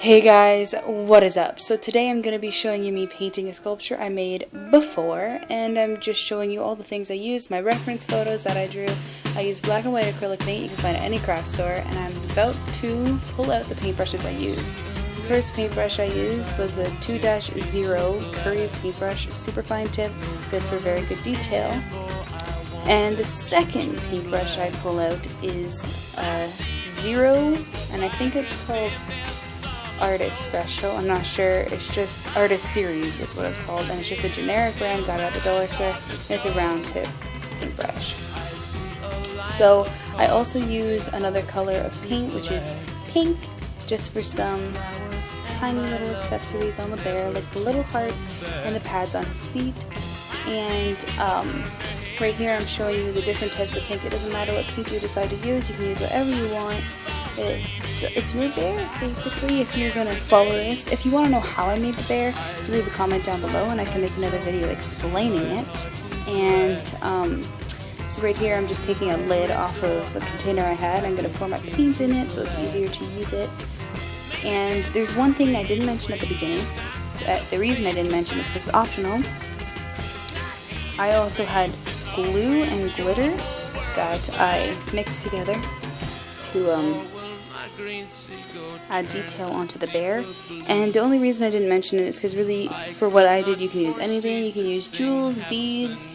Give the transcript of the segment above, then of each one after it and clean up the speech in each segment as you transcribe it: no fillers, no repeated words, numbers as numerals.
Hey guys, what is up? So today I'm going to be showing you me painting a sculpture I made before, and I'm just showing you all the things I used, my reference photos that I drew. I used black and white acrylic paint you can find at any craft store, and I'm about to pull out the paintbrushes I used. The first paintbrush I used was a 2-0 Curry's paintbrush, super fine tip, good for very good detail. And the second paintbrush I pull out is a 0, and I think it's called Artist Special. I'm not sure. It's just Artist Series is what it's called, and it's just a generic brand. Got it at the dollar store. It's a round tip paintbrush. So I also use another color of paint, which is pink, just for some tiny little accessories on the bear, like the little heart and the pads on his feet. And right here I'm showing you the different types of pink. It doesn't matter what pink you decide to use. You can use whatever you want. It's your bear, basically, if you're going to follow this. If you want to know how I made the bear, leave a comment down below and I can make another video explaining it. And so right here I'm just taking a lid off of the container I had. I'm going to pour my paint in it so it's easier to use it. And there's one thing I didn't mention at the beginning. The reason I didn't mention it is because it's optional. I also had glue and glitter that I mixed together to add detail onto the bear. And the only reason I didn't mention it is because really, for what I did, you can use anything. You can use jewels, beads,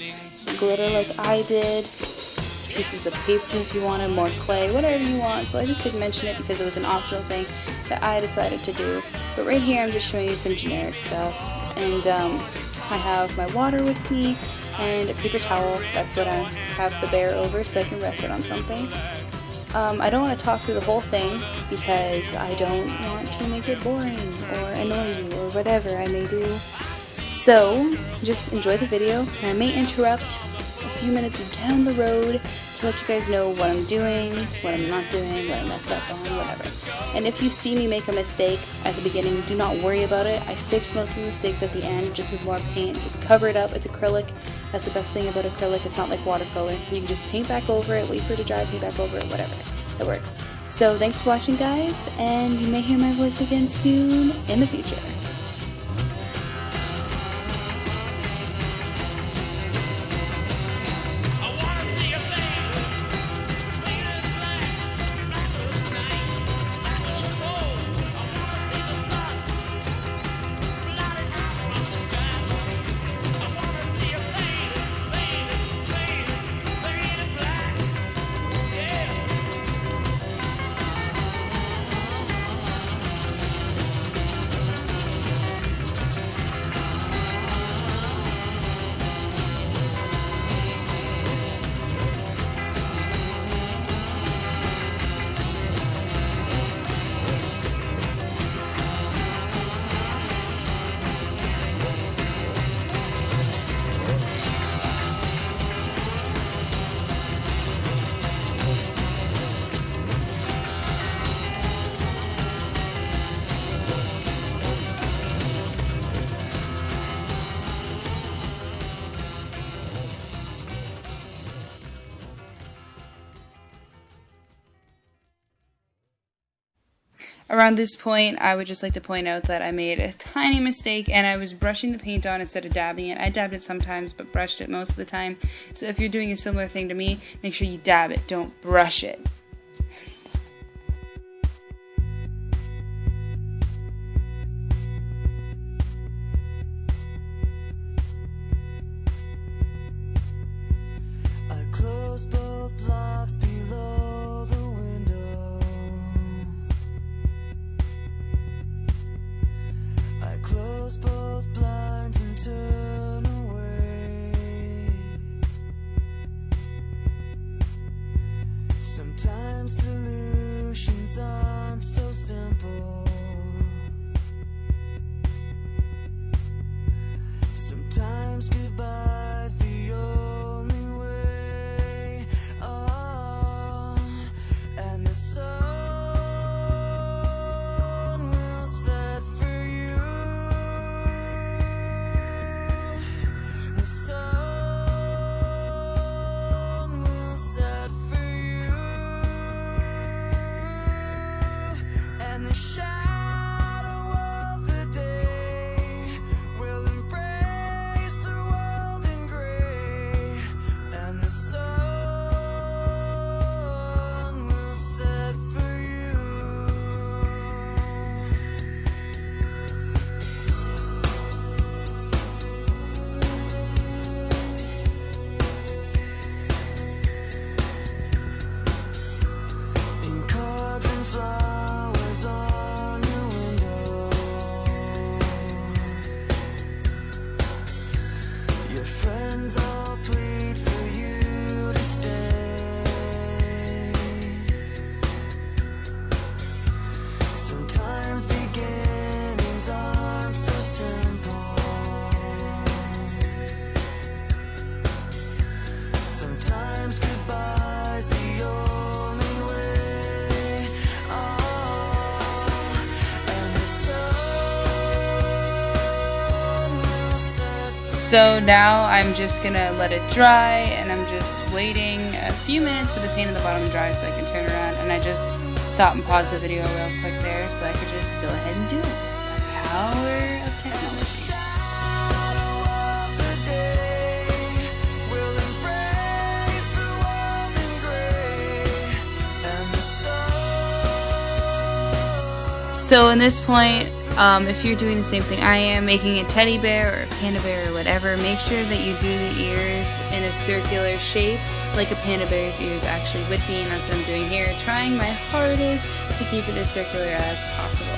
glitter like I did, pieces of paper if you wanted, more clay, whatever you want. So I just didn't mention it because it was an optional thing that I decided to do. But right here I'm just showing you some generic stuff. And I have my water with me and a paper towel. That's what I have the bear over so I can rest it on something. I don't want to talk through the whole thing because I don't want to make it boring or annoy you or whatever I may do. So just enjoy the video, and I may interrupt a few minutes down the road to let you guys know what I'm doing, what I'm not doing, what I messed up on, whatever. And if you see me make a mistake at the beginning, do not worry about it. I fixed most of the mistakes at the end, just with more paint. Just cover it up. It's acrylic. That's the best thing about acrylic. It's not like watercolor. You can just paint back over it, wait for it to dry, paint back over it, whatever. It works. So thanks for watching, guys, and you may hear my voice again soon in the future. Around this point, I would just like to point out that I made a tiny mistake and I was brushing the paint on instead of dabbing it. I dabbed it sometimes, but brushed it most of the time. So if you're doing a similar thing to me, make sure you dab it, don't brush it. I closed both locks below the window. I close both blinds and turn away. Sometimes solutions aren't so simple. Sometimes goodbye's the only way. Oh, and the sun will set for you. So now I'm just gonna let it dry, and I'm just waiting a few minutes for the paint on the bottom to dry so I can turn around, and I just stop and pause the video real quick there so I could just go ahead and do it. Power of technology. So in this point, if you're doing the same thing I am, making a teddy bear or a panda bear or whatever, make sure that you do the ears in a circular shape like a panda bear's ears actually would be, and that's what I'm doing here, trying my hardest to keep it as circular as possible.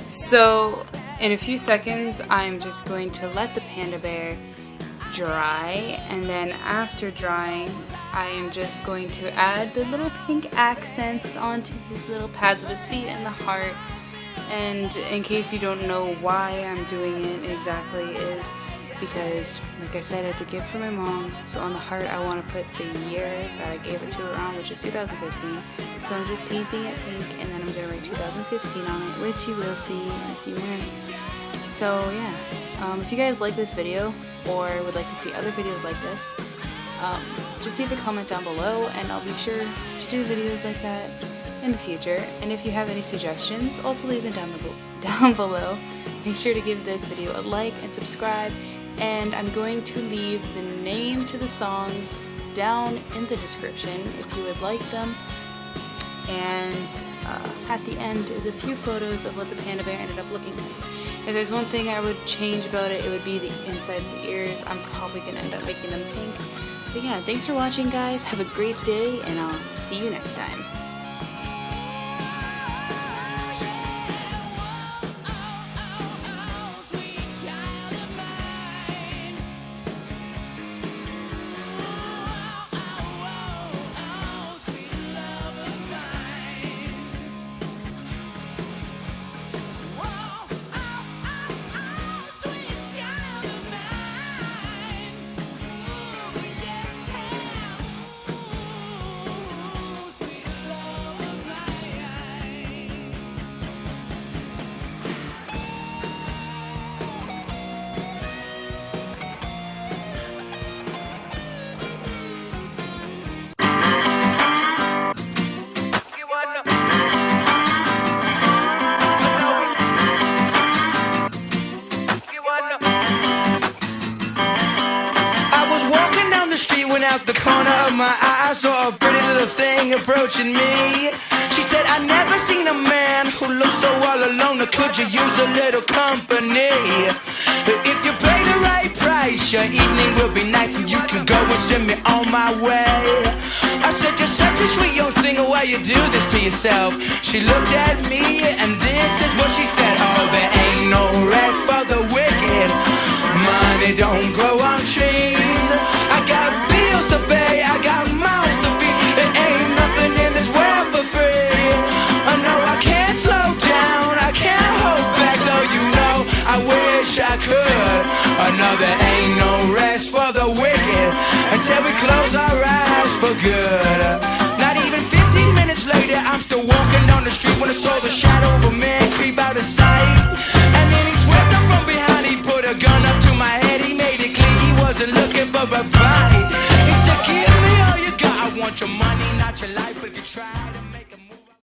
So in a few seconds I'm just going to let the panda bear dry, and then after drying I am just going to add the little pink accents onto his little pads of his feet and the heart. And in case you don't know why I'm doing it exactly, is because, like I said, it's a gift from my mom. So on the heart I want to put the year that I gave it to her on, which is 2015. So I'm just painting it pink, and then I'm going to write 2015 on it, which you will see in a few minutes. So yeah, if you guys like this video or would like to see other videos like this, just leave a comment down below, and I'll be sure to do videos like that in the future. And if you have any suggestions, also leave them down below. Make sure to give this video a like and subscribe, and I'm going to leave the name to the songs down in the description if you would like them. And at the end is a few photos of what the panda bear ended up looking like. If there's one thing I would change about it, it would be the inside of the ears. I'm probably going to end up making them pink. But yeah, thanks for watching, guys. Have a great day, and I'll see you next time. Out the corner of my eye, I saw a pretty little thing approaching me. She said, I never seen a man who looks so all alone, or could you use a little company? If you pay the right price, your evening will be nice, and you can go and send me on my way. I said, you're such a sweet young thing, why you do this to yourself? She looked at me, and this is what she said. Oh, there ain't no rest for the wicked. Money don't grow on trees. I got bills to pay, I got mouths to feed. There ain't nothing in this world for free. I know I can't slow down, I can't hold back, though you know I wish I could. I know there ain't no rest for the wicked until we close our eyes for good.